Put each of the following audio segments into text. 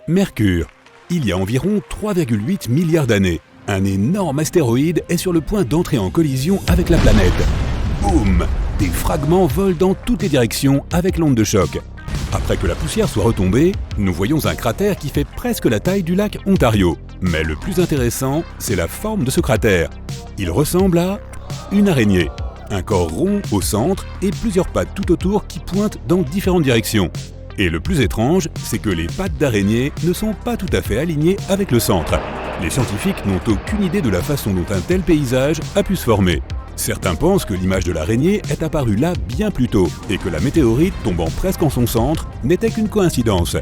Mercure. Il y a environ 3,8 milliards d'années, un énorme astéroïde est sur le point d'entrer en collision avec la planète. Boum! Des fragments volent dans toutes les directions avec l'onde de choc. Après que la poussière soit retombée, nous voyons un cratère qui fait presque la taille du lac Ontario. Mais le plus intéressant, c'est la forme de ce cratère. Il ressemble à une araignée. Un corps rond au centre et plusieurs pattes tout autour qui pointent dans différentes directions. Et le plus étrange, c'est que les pattes d'araignée ne sont pas tout à fait alignées avec le centre. Les scientifiques n'ont aucune idée de la façon dont un tel paysage a pu se former. Certains pensent que l'image de l'araignée est apparue là bien plus tôt et que la météorite tombant presque en son centre n'était qu'une coïncidence.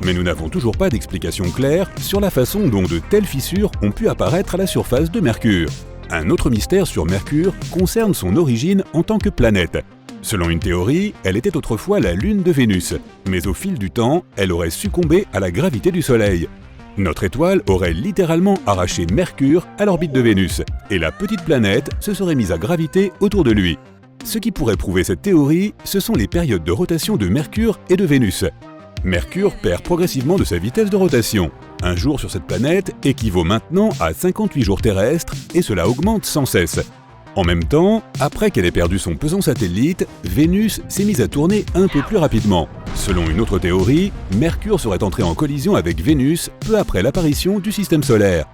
Mais nous n'avons toujours pas d'explication claire sur la façon dont de telles fissures ont pu apparaître à la surface de Mercure. Un autre mystère sur Mercure concerne son origine en tant que planète. Selon une théorie, elle était autrefois la lune de Vénus, mais au fil du temps, elle aurait succombé à la gravité du Soleil. Notre étoile aurait littéralement arraché Mercure à l'orbite de Vénus, et la petite planète se serait mise à graviter autour de lui. Ce qui pourrait prouver cette théorie, ce sont les périodes de rotation de Mercure et de Vénus. Mercure perd progressivement de sa vitesse de rotation. Un jour sur cette planète équivaut maintenant à 58 jours terrestres, et cela augmente sans cesse. En même temps, après qu'elle ait perdu son pesant satellite, Vénus s'est mise à tourner un peu plus rapidement. Selon une autre théorie, Mercure serait entré en collision avec Vénus peu après l'apparition du système solaire.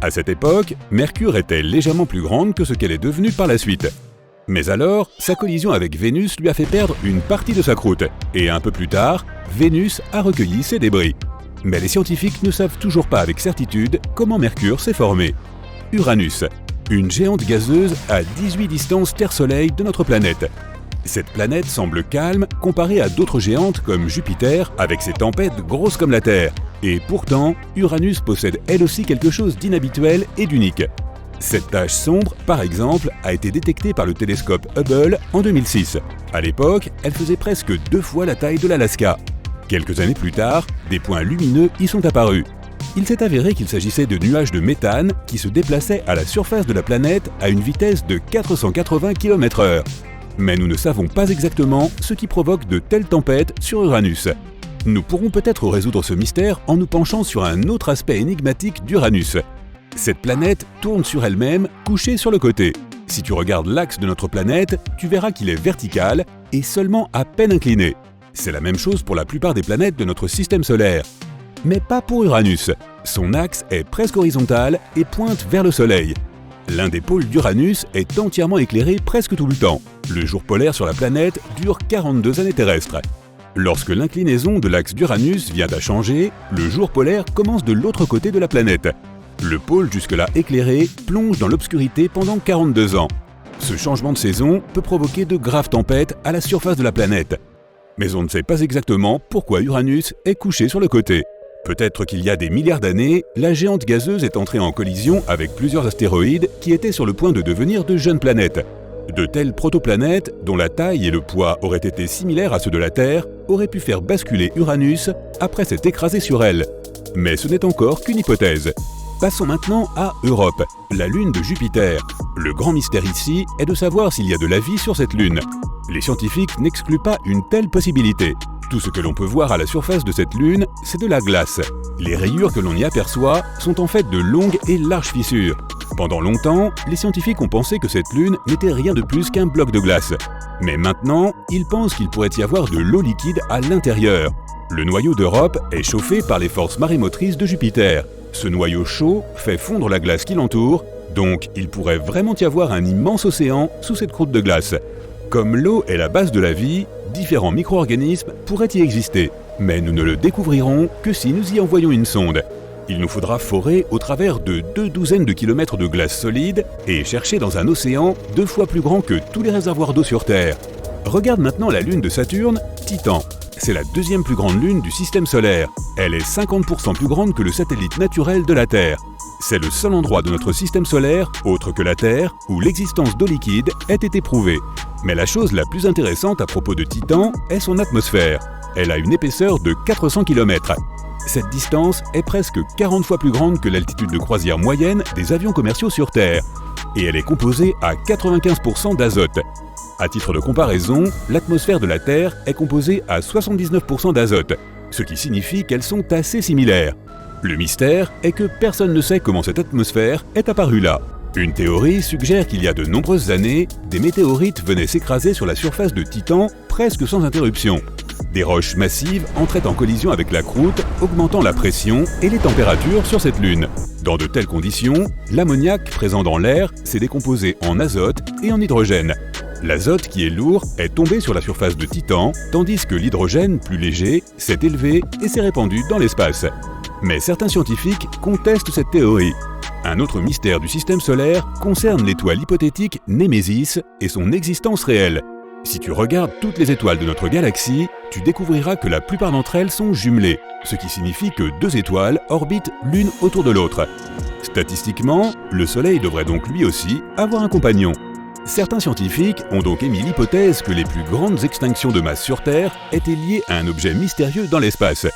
À cette époque, Mercure était légèrement plus grande que ce qu'elle est devenue par la suite. Mais alors, sa collision avec Vénus lui a fait perdre une partie de sa croûte, et un peu plus tard, Vénus a recueilli ses débris. Mais les scientifiques ne savent toujours pas avec certitude comment Mercure s'est formé. Uranus. Une géante gazeuse à 18 distances Terre-Soleil de notre planète. Cette planète semble calme comparée à d'autres géantes comme Jupiter avec ses tempêtes grosses comme la Terre. Et pourtant, Uranus possède elle aussi quelque chose d'inhabituel et d'unique. Cette tache sombre, par exemple, a été détectée par le télescope Hubble en 2006. À l'époque, elle faisait presque 2 fois la taille de l'Alaska. Quelques années plus tard, des points lumineux y sont apparus. Il s'est avéré qu'il s'agissait de nuages de méthane qui se déplaçaient à la surface de la planète à une vitesse de 480 km/h. Mais nous ne savons pas exactement ce qui provoque de telles tempêtes sur Uranus. Nous pourrons peut-être résoudre ce mystère en nous penchant sur un autre aspect énigmatique d'Uranus. Cette planète tourne sur elle-même, couchée sur le côté. Si tu regardes l'axe de notre planète, tu verras qu'il est vertical et seulement à peine incliné. C'est la même chose pour la plupart des planètes de notre système solaire. Mais pas pour Uranus. Son axe est presque horizontal et pointe vers le Soleil. L'un des pôles d'Uranus est entièrement éclairé presque tout le temps. Le jour polaire sur la planète dure 42 années terrestres. Lorsque l'inclinaison de l'axe d'Uranus vient à changer, le jour polaire commence de l'autre côté de la planète. Le pôle jusque-là éclairé plonge dans l'obscurité pendant 42 ans. Ce changement de saison peut provoquer de graves tempêtes à la surface de la planète. Mais on ne sait pas exactement pourquoi Uranus est couché sur le côté. Peut-être qu'il y a des milliards d'années, la géante gazeuse est entrée en collision avec plusieurs astéroïdes qui étaient sur le point de devenir de jeunes planètes. De telles protoplanètes, dont la taille et le poids auraient été similaires à ceux de la Terre, auraient pu faire basculer Uranus après s'être écrasé sur elle. Mais ce n'est encore qu'une hypothèse. Passons maintenant à Europe, la lune de Jupiter. Le grand mystère ici est de savoir s'il y a de la vie sur cette lune. Les scientifiques n'excluent pas une telle possibilité. Tout ce que l'on peut voir à la surface de cette lune, c'est de la glace. Les rayures que l'on y aperçoit sont en fait de longues et larges fissures. Pendant longtemps, les scientifiques ont pensé que cette lune n'était rien de plus qu'un bloc de glace. Mais maintenant, ils pensent qu'il pourrait y avoir de l'eau liquide à l'intérieur. Le noyau d'Europe est chauffé par les forces marémotrices de Jupiter. Ce noyau chaud fait fondre la glace qui l'entoure, donc il pourrait vraiment y avoir un immense océan sous cette croûte de glace. Comme l'eau est la base de la vie, différents micro-organismes pourraient y exister, mais nous ne le découvrirons que si nous y envoyons une sonde. Il nous faudra forer au travers de 2 douzaines de kilomètres de glace solide et chercher dans un océan 2 fois plus grand que tous les réservoirs d'eau sur Terre. Regarde maintenant la lune de Saturne, Titan. C'est la 2e plus grande lune du système solaire. Elle est 50% plus grande que le satellite naturel de la Terre. C'est le seul endroit de notre système solaire, autre que la Terre, où l'existence d'eau liquide ait été prouvée. Mais la chose la plus intéressante à propos de Titan est son atmosphère. Elle a une épaisseur de 400 km. Cette distance est presque 40 fois plus grande que l'altitude de croisière moyenne des avions commerciaux sur Terre. Et elle est composée à 95% d'azote. À titre de comparaison, l'atmosphère de la Terre est composée à 79% d'azote. ce qui signifie qu'elles sont assez similaires. Le mystère est que personne ne sait comment cette atmosphère est apparue là. Une théorie suggère qu'il y a de nombreuses années, des météorites venaient s'écraser sur la surface de Titan presque sans interruption. Des roches massives entraient en collision avec la croûte, augmentant la pression et les températures sur cette lune. Dans de telles conditions, l'ammoniac présent dans l'air s'est décomposé en azote et en hydrogène. L'azote, qui est lourd, est tombé sur la surface de Titan, tandis que l'hydrogène, plus léger, s'est élevé et s'est répandu dans l'espace. Mais certains scientifiques contestent cette théorie. Un autre mystère du système solaire concerne l'étoile hypothétique Némésis et son existence réelle. Si tu regardes toutes les étoiles de notre galaxie, tu découvriras que la plupart d'entre elles sont jumelées, ce qui signifie que deux étoiles orbitent l'une autour de l'autre. Statistiquement, le Soleil devrait donc lui aussi avoir un compagnon. Certains scientifiques ont donc émis l'hypothèse que les plus grandes extinctions de masse sur Terre étaient liées à un objet mystérieux dans l'espace.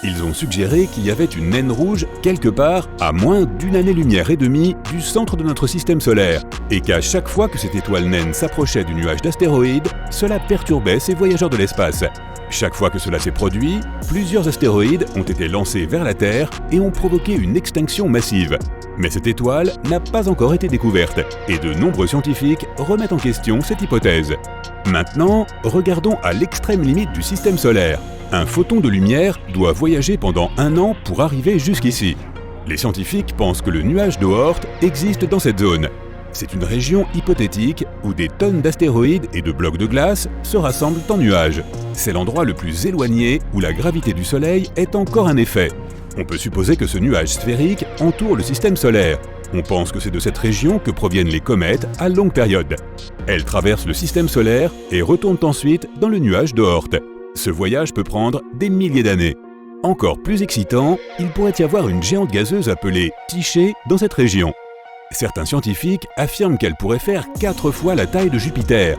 Ils ont suggéré qu'il y avait une naine rouge quelque part à moins d'une année-lumière et demie du centre de notre système solaire, et qu'à chaque fois que cette étoile naine s'approchait du nuage d'astéroïdes, cela perturbait ces voyageurs de l'espace. Chaque fois que cela s'est produit, plusieurs astéroïdes ont été lancés vers la Terre et ont provoqué une extinction massive. Mais cette étoile n'a pas encore été découverte, et de nombreux scientifiques remettent en question cette hypothèse. Maintenant, regardons à l'extrême limite du système solaire. Un photon de lumière doit voyager pendant 1 an pour arriver jusqu'ici. Les scientifiques pensent que le nuage d'Oort existe dans cette zone. C'est une région hypothétique où des tonnes d'astéroïdes et de blocs de glace se rassemblent en nuages. C'est l'endroit le plus éloigné où la gravité du Soleil est encore un effet. On peut supposer que ce nuage sphérique entoure le système solaire. On pense que c'est de cette région que proviennent les comètes à longue période. Elles traversent le système solaire et retournent ensuite dans le nuage d'Oort. Ce voyage peut prendre des milliers d'années. Encore plus excitant, il pourrait y avoir une géante gazeuse appelée Tyché dans cette région. Certains scientifiques affirment qu'elle pourrait faire 4 fois la taille de Jupiter.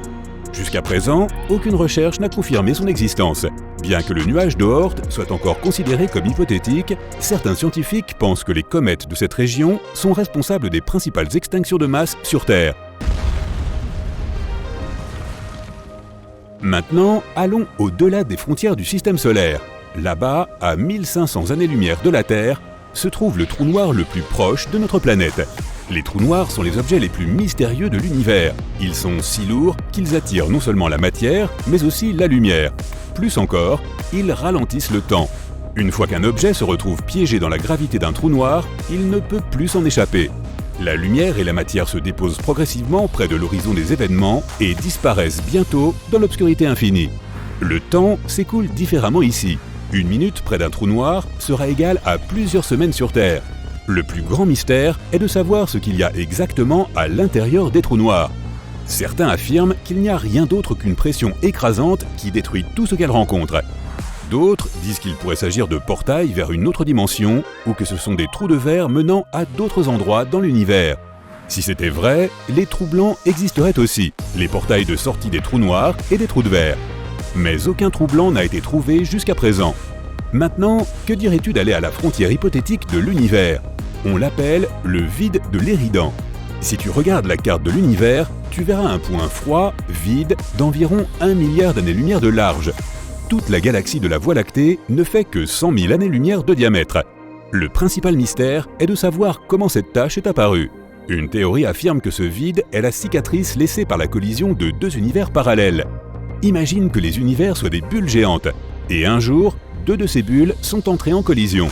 Jusqu'à présent, aucune recherche n'a confirmé son existence. Bien que le nuage d'Oort soit encore considéré comme hypothétique, certains scientifiques pensent que les comètes de cette région sont responsables des principales extinctions de masse sur Terre. Maintenant, allons au-delà des frontières du système solaire. Là-bas, à 1500 années-lumière de la Terre, se trouve le trou noir le plus proche de notre planète. Les trous noirs sont les objets les plus mystérieux de l'univers. Ils sont si lourds qu'ils attirent non seulement la matière, mais aussi la lumière. Plus encore, ils ralentissent le temps. Une fois qu'un objet se retrouve piégé dans la gravité d'un trou noir, il ne peut plus s'en échapper. La lumière et la matière se déposent progressivement près de l'horizon des événements et disparaissent bientôt dans l'obscurité infinie. Le temps s'écoule différemment ici. 1 minute près d'un trou noir sera égale à plusieurs semaines sur Terre. Le plus grand mystère est de savoir ce qu'il y a exactement à l'intérieur des trous noirs. Certains affirment qu'il n'y a rien d'autre qu'une pression écrasante qui détruit tout ce qu'elle rencontre. D'autres disent qu'il pourrait s'agir de portails vers une autre dimension ou que ce sont des trous de verre menant à d'autres endroits dans l'univers. Si c'était vrai, les trous blancs existeraient aussi, les portails de sortie des trous noirs et des trous de verre. Mais aucun trou blanc n'a été trouvé jusqu'à présent. Maintenant, que dirais-tu d'aller à la frontière hypothétique de l'univers ? On l'appelle le vide de l'Éridan. Si tu regardes la carte de l'univers, tu verras un point froid, vide, d'environ 1 milliard d'années-lumière de large. Toute la galaxie de la Voie lactée ne fait que 100 000 années-lumière de diamètre. Le principal mystère est de savoir comment cette tache est apparue. Une théorie affirme que ce vide est la cicatrice laissée par la collision de 2 univers parallèles. Imagine que les univers soient des bulles géantes, et un jour, 2 de ces bulles sont entrées en collision.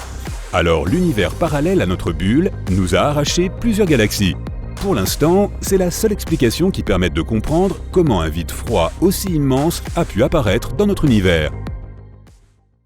Alors l'univers parallèle à notre bulle nous a arraché plusieurs galaxies. Pour l'instant, c'est la seule explication qui permette de comprendre comment un vide froid aussi immense a pu apparaître dans notre univers.